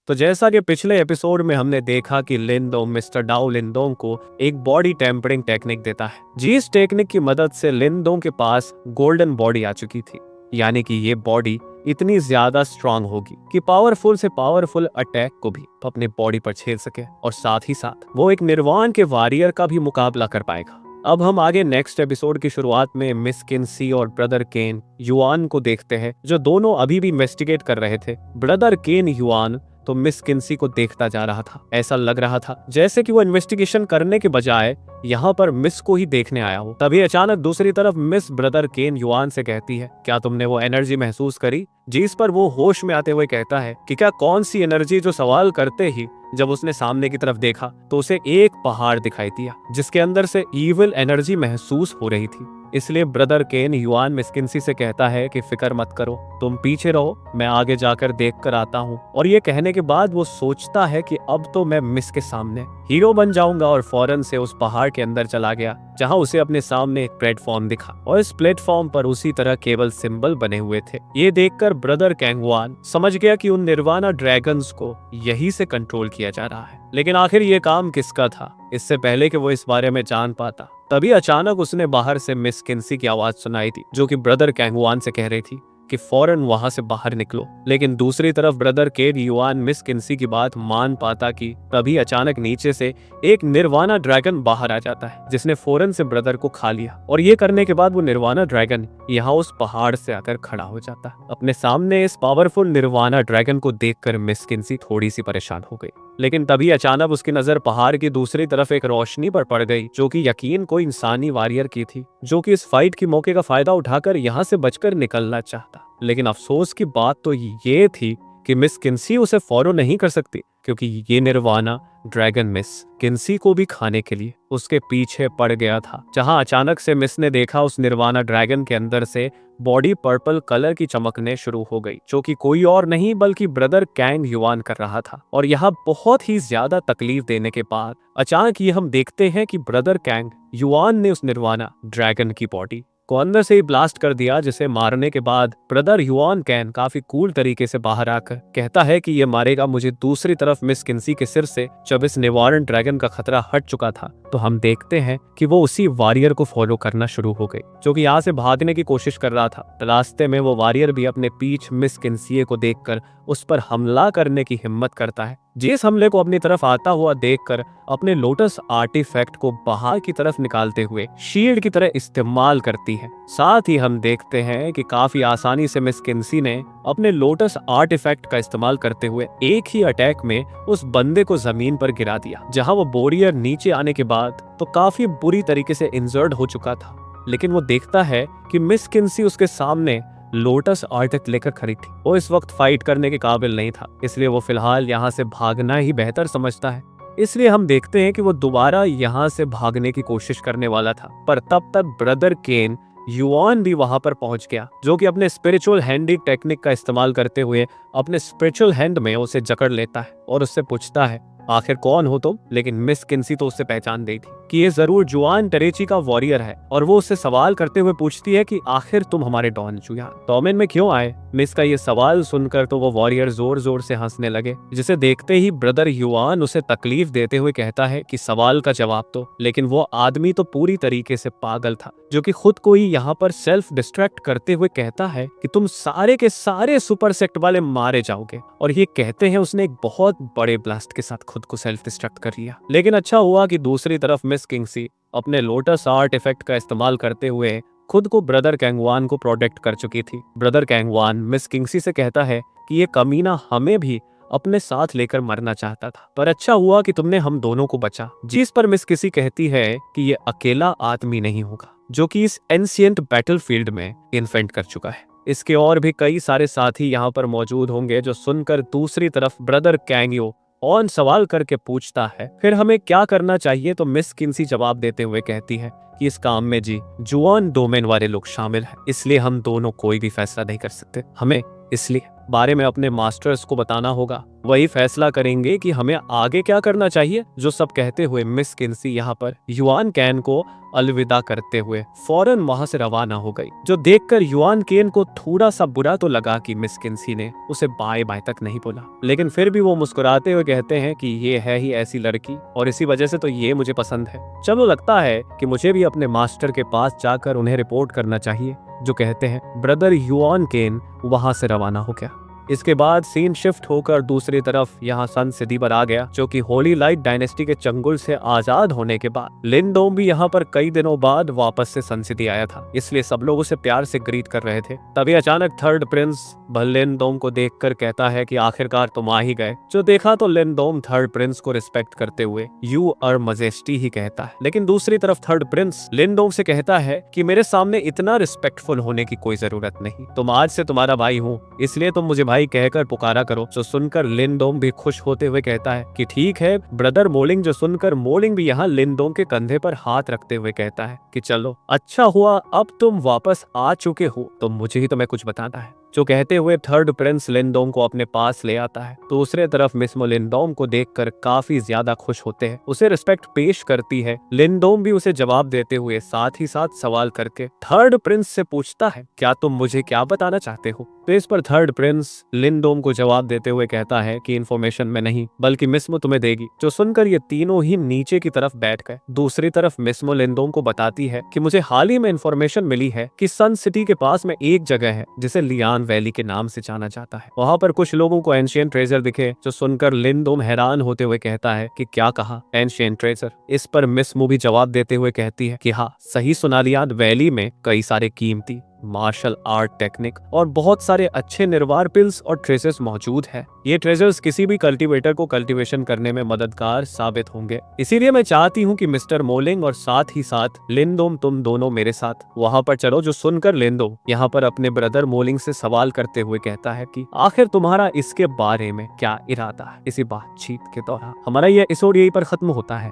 तो जैसा कि पिछले एपिसोड में हमने देखा कि लिंदोंग मिस्टर डाओ लिंदोंग को एक बॉडी टेम्परिंग टेक्निक देता है। जिस टेक्निक की मदद से लिंदोंग के पास गोल्डन बॉडी आ चुकी थी, यानी कि ये बॉडी इतनी ज्यादा स्ट्रांग होगी कि पावरफुल से पावरफुल अटैक को भी अपने बॉडी पर झेल सके और साथ ही साथ वो एक निर्वाण के वॉरियर का भी मुकाबला कर पाएगा। अब हम आगे नेक्स्ट एपिसोड की शुरुआत में मिस किन्सी और ब्रदर केन युआन को देखते हैं, जो दोनों अभी भी इन्वेस्टिगेट कर रहे थे। ब्रदर केन युआन तो मिस किन्सी को देखता जा रहा था। ऐसा लग रहा था जैसे कि वो इन्वेस्टिगेशन करने के बजाय यहाँ पर मिस को ही देखने आया हो। तभी अचानक दूसरी तरफ मिस ब्रदर केन युआन से कहती है, क्या तुमने वो एनर्जी महसूस करी? जिस पर वो होश में आते हुए कहता है कि क्या कौन सी एनर्जी, जो सवाल करते ही जब उसने सामने की तरफ देखा तो उसे एक पहाड़ दिखाई दिया जिसके अंदर से ईविल एनर्जी महसूस हो रही थी। इसलिए ब्रदर केन युआन मिस किन्सी से कहता है कि फिक्र मत करो, तुम पीछे रहो, मैं आगे जाकर देख कर आता हूँ। और ये कहने के बाद वो सोचता है कि अब तो मैं मिस के सामने हीरो बन जाऊंगा और फौरन से उस पहाड़ के अंदर चला गया, जहां उसे अपने सामने एक प्लेटफॉर्म दिखा और इस प्लेटफॉर्म पर उसी तरह केवल सिंबल बने हुए थे। ये देखकर ब्रदर कैंगवान समझ गया कि उन निर्वाणा ड्रैगन्स को यहीं से कंट्रोल किया जा रहा है। लेकिन आखिर ये काम किसका था, इससे पहले कि वो इस बारे में जान पाता, तभी अचानक उसने बाहर से मिस किन्सी की आवाज सुनाई थी, जो कि ब्रदर कैंगवान से कह रही थी कि फौरन वहां से बाहर निकलो। लेकिन दूसरी तरफ ब्रदर केन युआन मिस किन्सी की बात मान पाता कि तभी अचानक नीचे से एक निर्वाणा ड्रैगन बाहर आ जाता है, जिसने फौरन से ब्रदर को खा लिया। और ये करने के बाद वो निर्वाणा ड्रैगन यहाँ उस पहाड़ से आकर खड़ा हो जाता है। अपने सामने इस पावरफुल निर्वाणा ड्रैगन को देखकर मिस किन्सी थोड़ी सी परेशान हो गई। लेकिन तभी अचानक उसकी नजर पहाड़ की दूसरी तरफ एक रोशनी पर पड़ गई, जो कि यकीन कोई इंसानी वॉरियर की थी, जो कि इस फाइट की मौके का फायदा उठाकर यहाँ से बचकर निकलना चाहता। लेकिन अफसोस की बात तो ये थी कि मिस किन्सी उसे फॉलो नहीं कर सकती, क्योंकि ये निर्वाणा ड्रैगन मिस किन्सी को भी खाने के लिए उसके पीछे पड़ गया था। जहां अचानक से मिस ने देखा उस निर्वाणा ड्रैगन के अंदर से बॉडी पर्पल कलर की चमकने शुरू हो गई, जो कि कोई और नहीं बल्कि ब्रदर कैंग युआन कर रहा था। और यहाँ बहुत ही ज्यादा तकलीफ देने के बाद अचानक ये हम देखते हैं कि ब्रदर कैंग युआन ने उस निर्वाणा ड्रैगन की बॉडी को अंदर से ही ब्लास्ट कर दिया, जिसे मारने के बाद ब्रदर युआन कैन काफी कूल तरीके से बाहर आकर कहता है कि ये मारेगा मुझे। दूसरी तरफ मिस किन्सी के सिर से जब इस निवारण ड्रैगन का खतरा हट चुका था, तो हम देखते हैं कि वो उसी वॉरियर को फॉलो करना शुरू हो गई, जो कि यहाँ से भागने की कोशिश कर रहा था। रास्ते में वो वॉरियर भी अपने पीछ मिस किन्सी को देखकर उस पर हमला करने की हिम्मत करता है। जिस हमले को अपनी तरफ आता हुआ देखकर अपने लोटस आर्टिफैक्ट को बाहर की तरफ निकालते हुए शील्ड की तरह इस्तेमाल करती है। साथ ही हम देखते हैं कि काफी आसानी से मिस किन्सी ने अपने लोटस आर्टिफैक्ट का इस्तेमाल करते हुए एक ही अटैक में उस बंदे को जमीन पर गिरा दिया, जहां वो वॉरियर नीचे आने के बाद तो काफी बुरी तरीके से इंजर्ड हो चुका था। लेकिन वो देखता है कि मिस किन्सी उसके सामने लोटस आर्टिफैक्ट लेकर खड़ी थी। वो इस वक्त फाइट करने के काबिल नहीं था, इसलिए वो फिलहाल यहाँ से भागना ही बेहतर समझता है। इसलिए हम देखते हैं कि वो दोबारा यहाँ से भागने की कोशिश करने वाला था, पर तब तक ब्रदर केन युआन भी वहां पर पहुंच गया, जो कि अपने स्पिरिचुअल हैंडिंग टेक्निक का इस्तेमाल करते हुए अपने स्पिरिचुअल हैंड में उसे जकड़ लेता है और उससे पूछता है, आखिर कौन हो तुम? लेकिन मिस किन्सी तो उससे पहचान गई थी कि ये जरूर जुआन टेरेची का वॉरियर है, और वो उससे सवाल करते हुए पूछती है कि आखिर तुम हमारे डॉन जुआन डोमेन में क्यों आए? मिस का ये सवाल सुनकर तो वो वॉरियर जोर जोर से हंसने लगे, जिसे देखते ही ब्रदर युआन उसे तकलीफ देते हुए कहता है कि सवाल का जवाब तो। लेकिन वो आदमी तो पूरी तरीके से पागल था, जो कि खुद को ही यहाँ पर सेल्फ डिस्ट्रैक्ट करते हुए कहता है कि तुम सारे के सारे सुपर सेक्ट वाले मारे जाओगे। और ये कहते हैं उसने एक बहुत बड़े ब्लास्ट के साथ खुद को सेल्फ डिस्ट्रक्ट कर लिया। लेकिन अच्छा हुआ कि दूसरी तरफ मिस किन्सी अपने लोटस आर्ट इफेक्ट का इस्तेमाल करते हुए खुद को ब्रदर कैंगवान को प्रोटेक्ट कर चुकी थी। ब्रदर कैंगवान मिस किन्सी से कहता है कि ये कमीना हमें भी अपने साथ लेकर मरना चाहता था, पर अच्छा हुआ कि तुमने हम दोनों को बचा। जिस पर मिस किन्सी कहती है कि ये अकेला आदमी नहीं होगा, जो कि इस एंशिएंट बैटलफील्ड में इन्फेंट कर चुका है। इसके और भी कई सारे साथी यहाँ पर मौजूद होंगे। जो सुनकर दूसरी तरफ ब्रदर कैंगियो ऑन सवाल करके पूछता है, फिर हमें क्या करना चाहिए? तो मिस किन्सी जवाब देते हुए कहती है कि इस काम में जुआन डोमेन वाले लोग शामिल हैं, इसलिए हम दोनों कोई भी फैसला नहीं कर सकते। हमें इसलिए बारे में अपने मास्टर्स को बताना होगा। वही फैसला करेंगे कि हमें आगे क्या करना चाहिए। जो सब कहते हुए मिस किन्सी यहाँ पर युआन कैन को अलविदा करते हुए फौरन वहां से रवाना हो गई। जो देखकर युआन केन को थोड़ा सा बुरा तो लगा कि मिस किन्सी ने उसे बाय बाय तक नहीं बोला, लेकिन फिर भी वो मुस्कुराते हुए कहते हैं कि ये है ही ऐसी लड़की और इसी वजह से तो ये मुझे पसंद है। चलो लगता है कि मुझे भी अपने मास्टर के पास जाकर उन्हें रिपोर्ट करना चाहिए। जो कहते हैं ब्रदर युआन केन वहां से रवाना हो गया। इसके बाद सीन शिफ्ट होकर दूसरी तरफ यहाँ सन सिटी पर आ गया, जो कि होली लाइट डायनेस्टी के चंगुल से आजाद होने के बाद लिनडोम भी यहाँ पर कई दिनों बाद वापस से सन सिटी आया था, इसलिए सब लोग उसे प्यार से ग्रीट कर रहे थे। तभी अचानक थर्ड प्रिंस लिनडोम को देखकर कहता है कि आखिरकार तुम आ ही गए। जो देखा तो लिनडोम थर्ड प्रिंस को रिस्पेक्ट करते हुए यू और मजेस्टी ही कहता है, लेकिन दूसरी तरफ थर्ड प्रिंस लिनडोम से कहता है कि मेरे सामने इतना रिस्पेक्टफुल होने की कोई जरूरत नहीं, तुम आज से तुम्हारा भाई हूँ, इसलिए तुम मुझे भाई कहकर पुकारा करो। जो सुनकर लिनडोम भी खुश होते हुए कहता है कि ठीक है ब्रदर मोलिंग। जो सुनकर मोलिंग भी यहाँ लिनडोम के कंधे पर हाथ रखते हुए कहता है कि चलो अच्छा हुआ अब तुम वापस आ चुके हो, तो मुझे ही तुम्हें कुछ बताना है। जो कहते हुए थर्ड प्रिंस लिनडोम को अपने पास ले आता है। दूसरे तरफ मिस्मो लिनडोम को देखकर काफी ज्यादा खुश होते हैं, उसे रिस्पेक्ट पेश करती है। लिनडोम भी उसे जवाब देते हुए साथ ही साथ सवाल करके थर्ड प्रिंस से पूछता है क्या तुम मुझे क्या बताना चाहते हो। तो इस पर थर्ड प्रिंस लिनडोम को जवाब देते हुए कहता है कि इन्फॉर्मेशन में नहीं बल्कि मिस्मो तुम्हें देगी। जो सुनकर ये तीनों ही नीचे की तरफ बैठ गए। दूसरी तरफ मिस्मो लिनडोम को बताती है कि मुझे हाल ही में इन्फॉर्मेशन मिली है कि सन सिटी के पास में एक जगह है जिसे लियान वैली के नाम से जाना जाता है। वहां पर कुछ लोगों को एंशियंट ट्रेजर दिखे। जो सुनकर लिनडोम हैरान होते हुए कहता है कि क्या कहा एंशियंट ट्रेजर। इस पर मिस्मो भी जवाब देते हुए कहती है कि हाँ सही सुना, लियान वैली में कई सारे कीमती मार्शल आर्ट टेक्निक और बहुत सारे अच्छे निर्वार पिल्स और ट्रेजर्स मौजूद है। ये ट्रेजर्स किसी भी कल्टीवेटर को कल्टीवेशन करने में मददगार साबित होंगे। इसीलिए मैं चाहती हूँ कि मिस्टर मोलिंग और साथ ही साथ लिनडोम तुम दोनों मेरे साथ वहां पर चलो। जो सुनकर लिनडोम यहाँ पर अपने ब्रदर मोलिंग से सवाल करते हुए कहता है कि आखिर तुम्हारा इसके बारे में क्या इरादा है। इसी बातचीत के दौरान हमारा यह एपिसोड यहीं पर खत्म होता है।